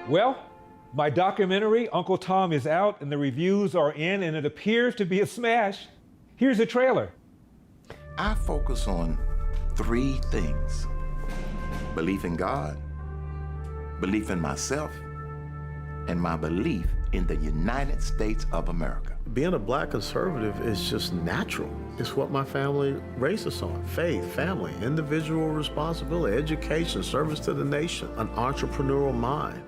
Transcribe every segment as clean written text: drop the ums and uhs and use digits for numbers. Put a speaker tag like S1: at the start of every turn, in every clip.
S1: Well, my documentary, Uncle Tom, is out and the reviews are in and it appears to be a smash. Here's a trailer.
S2: I focus on three things: belief in God, belief in myself, and my belief in the United States of America.
S3: Being a black conservative is just natural. It's what my family raised us on: faith, family, individual responsibility, education, service to the nation, an entrepreneurial mind.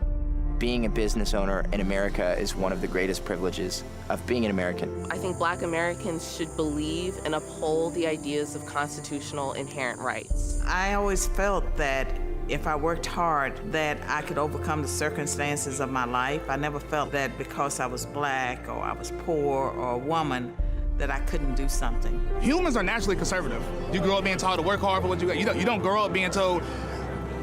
S4: Being a business owner in America is one of the greatest privileges of being an American.
S5: I think Black Americans should believe and uphold the ideas of constitutional inherent rights.
S6: I always felt that if I worked hard, that I could overcome the circumstances of my life. I never felt that because I was black or I was poor or a woman that I couldn't do something.
S7: Humans are naturally conservative. You grow up being told to work hard for what you got. You don't grow up being told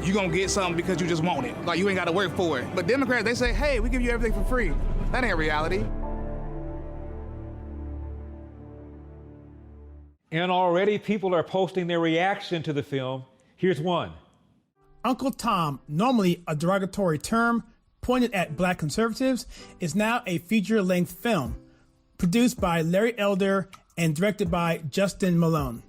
S7: you're gonna get something because you just want it. Like, you ain't gotta work for it. But Democrats, they say, hey, we give you everything for free. That ain't reality.
S1: And already people are posting their reaction to the film. Here's one.
S8: Uncle Tom, normally a derogatory term pointed at black conservatives, is now a feature-length film produced by Larry Elder and directed by Justin Malone.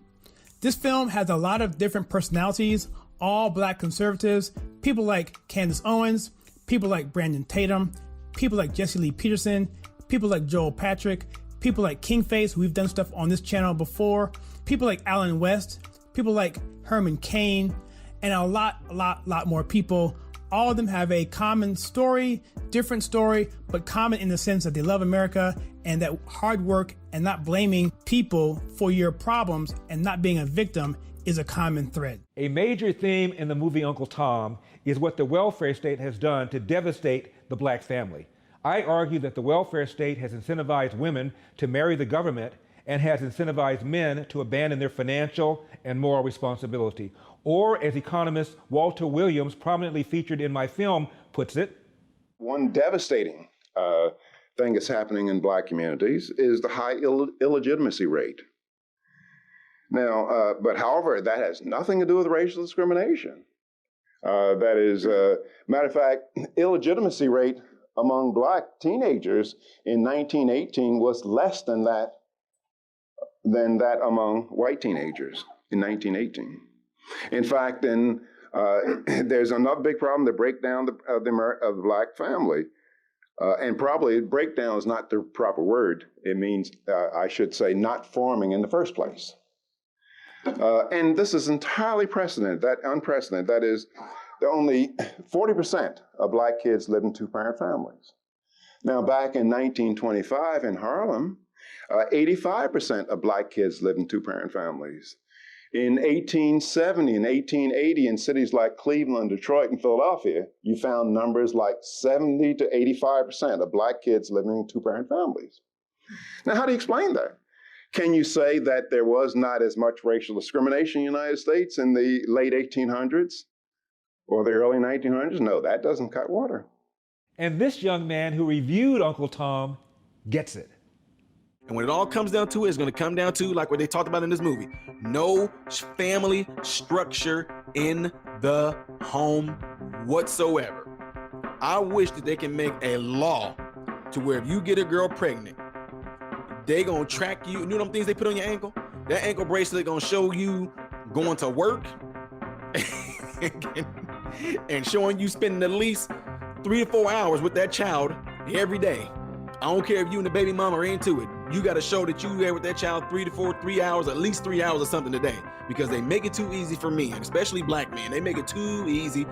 S8: This film has a lot of different personalities, all black conservatives, people like Candace Owens, people like Brandon Tatum, people like Jesse Lee Peterson, people like Joel Patrick, people like Kingface, who we've done stuff on this channel before, people like Alan West, people like Herman Cain, and a lot more people. All of them have a common story, different story, but common in the sense that they love America and that hard work and not blaming people for your problems and not being a victim is a common thread.
S1: A major theme in the movie Uncle Tom is what the welfare state has done to devastate the black family. I argue that the welfare state has incentivized women to marry the government and has incentivized men to abandon their financial and moral responsibility. Or, as economist Walter Williams, prominently featured in my film, puts it,
S9: one devastating thing that's happening in black communities is the high illegitimacy rate. Now, but however, that has nothing to do with racial discrimination. That is, matter of fact, illegitimacy rate among black teenagers in 1918 was less than that among white teenagers in 1918. In fact, there's another big problem, the breakdown of the black family. And probably breakdown is not the proper word. It means, I should say, not forming in the first place. And this is entirely unprecedented. That is, only 40% of black kids live in two-parent families. Now, back in 1925 in Harlem, 85% of black kids lived in two-parent families. In 1870 and 1880 in cities like Cleveland, Detroit, and Philadelphia, you found numbers like 70 to 85% of black kids living in two-parent families. Now, how do you explain that? Can you say that there was not as much racial discrimination in the United States in the late 1800s or the early 1900s? No, that doesn't cut water.
S1: And this young man who reviewed Uncle Tom gets it.
S10: And when it all comes down to it, it's going to come down to, like what they talked about in this movie, no family structure in the home whatsoever. I wish that they can make a law to where if you get a girl pregnant, they gonna track you. You know them things they put on your ankle? That ankle bracelet gonna show you going to work and showing you spending at least 3 to 4 hours with that child every day. I don't care if you and the baby mama are into it. You gotta show that you there with that child 3 hours, at least 3 hours or something a day, because they make it too easy for men, especially black men. They make it too easy.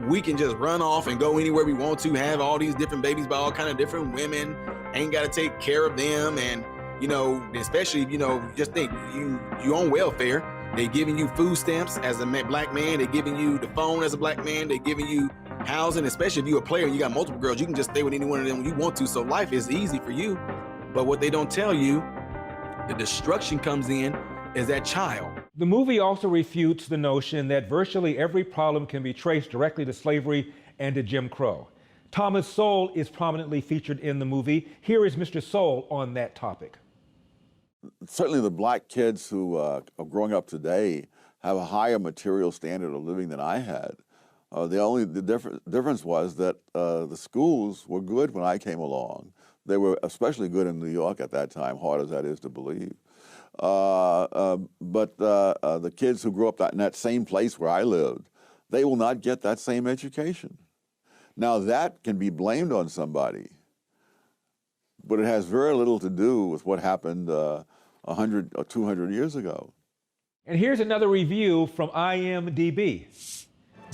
S10: We can just run off and go anywhere we want to, have all these different babies by all kind of different women, ain't gotta take care of them. And you know, especially, you know, just think, you on welfare. They giving you food stamps as a black man. They giving you the phone as a black man. They giving you housing, especially if you're a player and you got multiple girls. You can just stay with any one of them when you want to. So life is easy for you. But what they don't tell you, the destruction comes in, is that child.
S1: The movie also refutes the notion that virtually every problem can be traced directly to slavery and to Jim Crow. Thomas Sowell is prominently featured in the movie. Here is Mr. Sowell on that topic.
S11: Certainly the black kids who are growing up today have a higher material standard of living than I had. The difference was that the schools were good when I came along. They were especially good in New York at that time, hard as that is to believe. But the kids who grew up in that same place where I lived, they will not get that same education. Now that can be blamed on somebody, but it has very little to do with what happened 100 or 200 years ago.
S1: And here's another review from IMDb.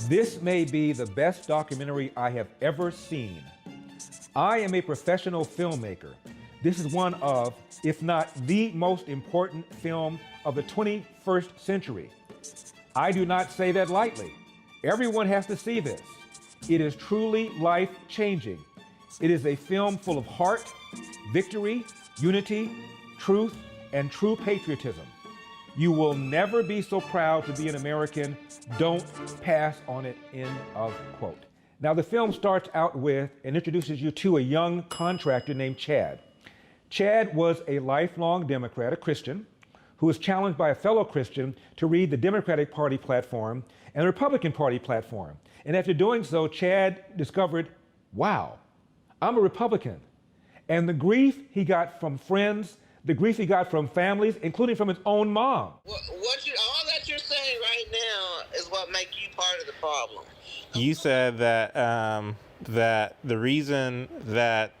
S1: This may be the best documentary I have ever seen. I am a professional filmmaker. This is one of, if not the most important film of the 21st century. I do not say that lightly. Everyone has to see this. It is truly life-changing. It is a film full of heart, victory, unity, truth, and true patriotism. You will never be so proud to be an American. Don't pass on it, end of quote. Now, the film starts out with and introduces you to a young contractor named Chad. Chad was a lifelong Democrat, a Christian, who was challenged by a fellow Christian to read the Democratic Party platform and the Republican Party platform. And after doing so, Chad discovered, wow, I'm a Republican. And the grief he got from friends, the grief he got from families, including from his own mom.
S12: All that you're saying right now is what makes you part of the problem.
S13: You said that that the reason that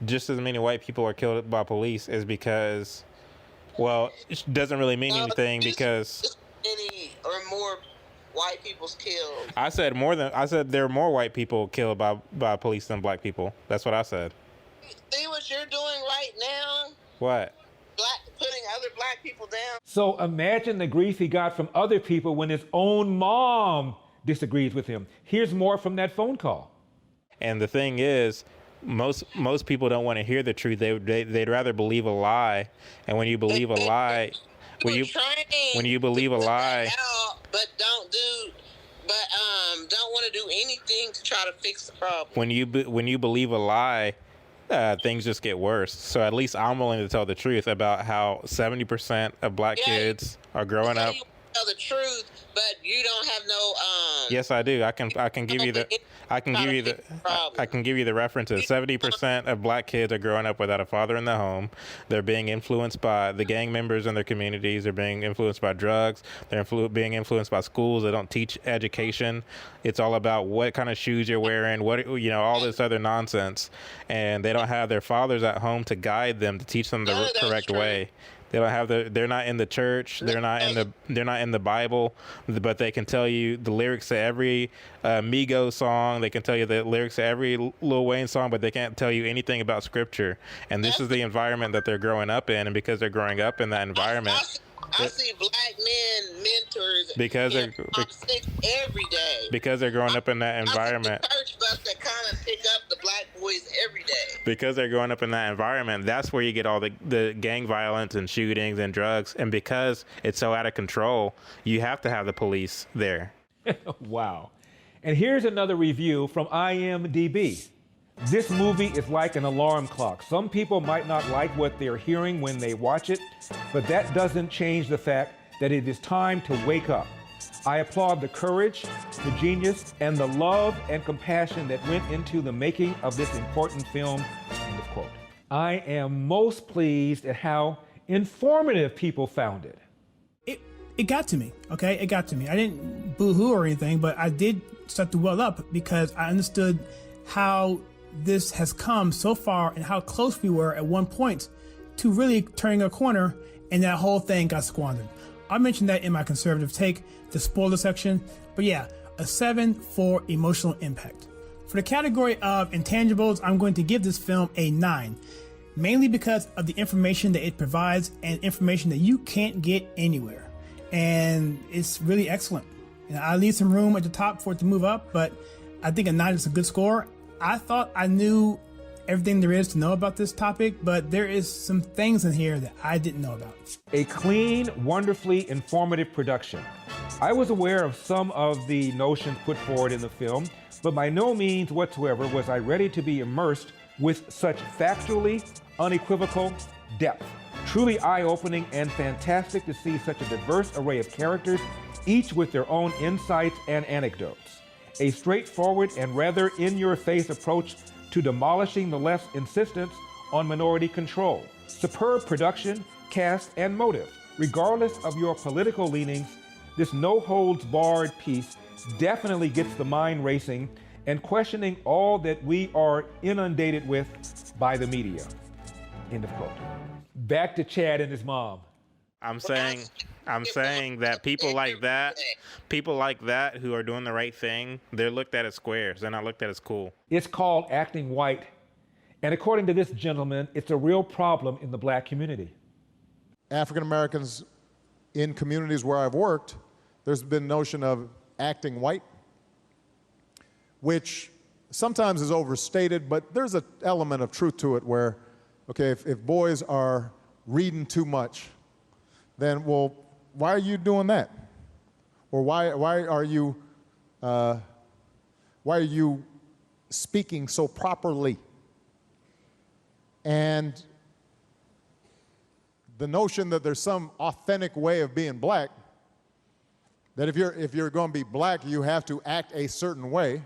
S13: just as many white people are killed by police is because, well, it doesn't really mean anything because
S12: Any or more white people's killed.
S13: I said there are more white people killed by police than black people. That's what I said.
S12: See what you're doing right now?
S13: What?
S12: Putting other black people down.
S1: So imagine the grief he got from other people when his own mom disagrees with him. Here's more from that phone call.
S13: And the thing is, most people don't want to hear the truth. They'd rather believe a lie. And when you believe a lie, when you believe a lie,
S12: but don't want to do anything to try to fix the problem.
S13: When you believe a lie, things just get worse. So at least I'm willing to tell the truth about how 70% of black kids are growing up.
S12: You tell the truth, but you don't have no.
S13: Yes, I do. I can give you the references. 70% of black kids are growing up without a father in the home. They're being influenced by the gang members in their communities. They're being influenced by drugs. They're being influenced by schools that don't teach education. It's all about what kind of shoes you're wearing, all this other nonsense. And they don't have their fathers at home to guide them, to teach them the correct way. They don't have they're not in the church. They're not in the Bible, but they can tell you the lyrics to every Migos song. They can tell you the lyrics to every Lil Wayne song, but they can't tell you anything about scripture. And this is the environment that they're growing up in. And because they're growing up in that environment,
S12: I see black men mentors
S13: because they're
S12: every day.
S13: Because they're growing up in that environment.
S12: I see the church bus that kind of pick up the black boys every day.
S13: Because they're growing up in that environment, that's where you get all the gang violence and shootings and drugs. And because it's so out of control, you have to have the police there.
S1: Wow. And here's another review from IMDb. This movie is like an alarm clock. Some people might not like what they're hearing when they watch it, but that doesn't change the fact that it is time to wake up. I applaud the courage, the genius, and the love and compassion that went into the making of this important film, end of quote. I am most pleased at how informative people found it.
S8: It got to me, okay? It got to me. I didn't boo-hoo or anything, but I did start to well up because I understood how this has come so far and how close we were at one point to really turning a corner, and that whole thing got squandered. I mentioned that in my conservative take, the spoiler section, but yeah, a 7 for emotional impact. For the category of intangibles, I'm going to give this film a 9, mainly because of the information that it provides and information that you can't get anywhere. And it's really excellent. I leave some room at the top for it to move up, but I think a 9 is a good score. I thought I knew everything there is to know about this topic, but there is some things in here that I didn't know about.
S1: A clean, wonderfully informative production. I was aware of some of the notions put forward in the film, but by no means whatsoever was I ready to be immersed with such factually unequivocal depth. Truly eye-opening and fantastic to see such a diverse array of characters, each with their own insights and anecdotes. a straightforward and rather in-your-face approach to demolishing the left's insistence on minority control. Superb production, cast, and motive. Regardless of your political leanings, this no-holds-barred piece definitely gets the mind racing and questioning all that we are inundated with by the media. End of quote. Back to Chad and his mom.
S13: I'm saying that people like that who are doing the right thing, they're looked at as squares. They're not looked at as cool.
S1: It's called acting white. And according to this gentleman, it's a real problem in the black community.
S14: African Americans in communities where I've worked, there's been notion of acting white, which sometimes is overstated, but there's an element of truth to it where, okay, if boys are reading too much, then, well, why are you doing that? Or why are you speaking so properly? And the notion that there's some authentic way of being black, that if you're going to be black, you have to act a certain way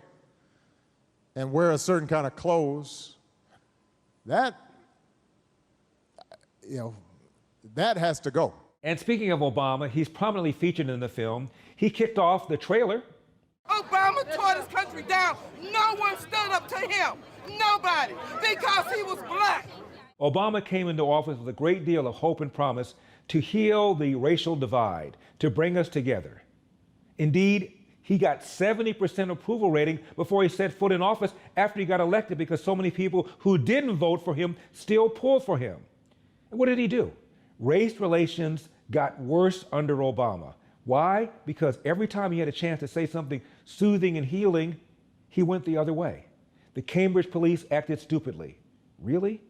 S14: and wear a certain kind of clothes, that has to go.
S1: And speaking of Obama, he's prominently featured in the film. He kicked off the trailer.
S15: Obama tore this country down. No one stood up to him. Nobody, because he was black.
S1: Obama came into office with a great deal of hope and promise to heal the racial divide, to bring us together. Indeed, he got 70% approval rating before he set foot in office after he got elected because so many people who didn't vote for him still pulled for him. And what did he do? Race relations got worse under Obama. Why? Because every time he had a chance to say something soothing and healing, he went the other way. The Cambridge police acted stupidly. Really?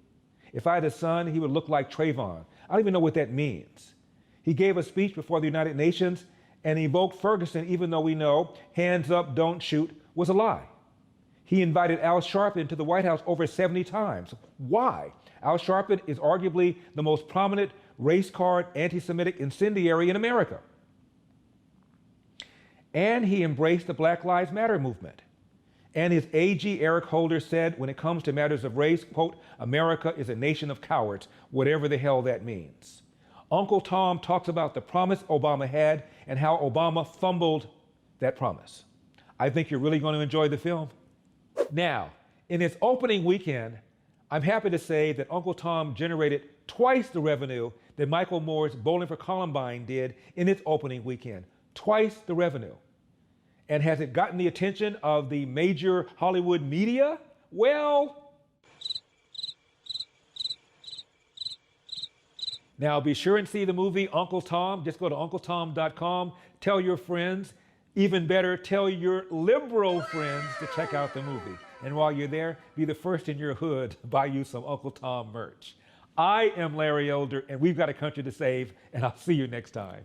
S1: If I had a son, he would look like Trayvon. I don't even know what that means. He gave a speech before the United Nations and invoked Ferguson, even though we know hands up, don't shoot was a lie. He invited Al Sharpton to the White House over 70 times. Why? Al Sharpton is arguably the most prominent race card anti-Semitic incendiary in America. And he embraced the Black Lives Matter movement. And his AG Eric Holder said, when it comes to matters of race, quote, America is a nation of cowards, whatever the hell that means. Uncle Tom talks about the promise Obama had and how Obama fumbled that promise. I think you're really going to enjoy the film. Now, in its opening weekend, I'm happy to say that Uncle Tom generated twice the revenue that Michael Moore's Bowling for Columbine did in its opening weekend. Twice the revenue. And has it gotten the attention of the major Hollywood media? Well, now be sure and see the movie Uncle Tom. Just go to uncletom.com. Tell your friends. Even better, tell your liberal friends to check out the movie. And while you're there, be the first in your hood to buy you some Uncle Tom merch. I am Larry Elder, and we've got a country to save, and I'll see you next time.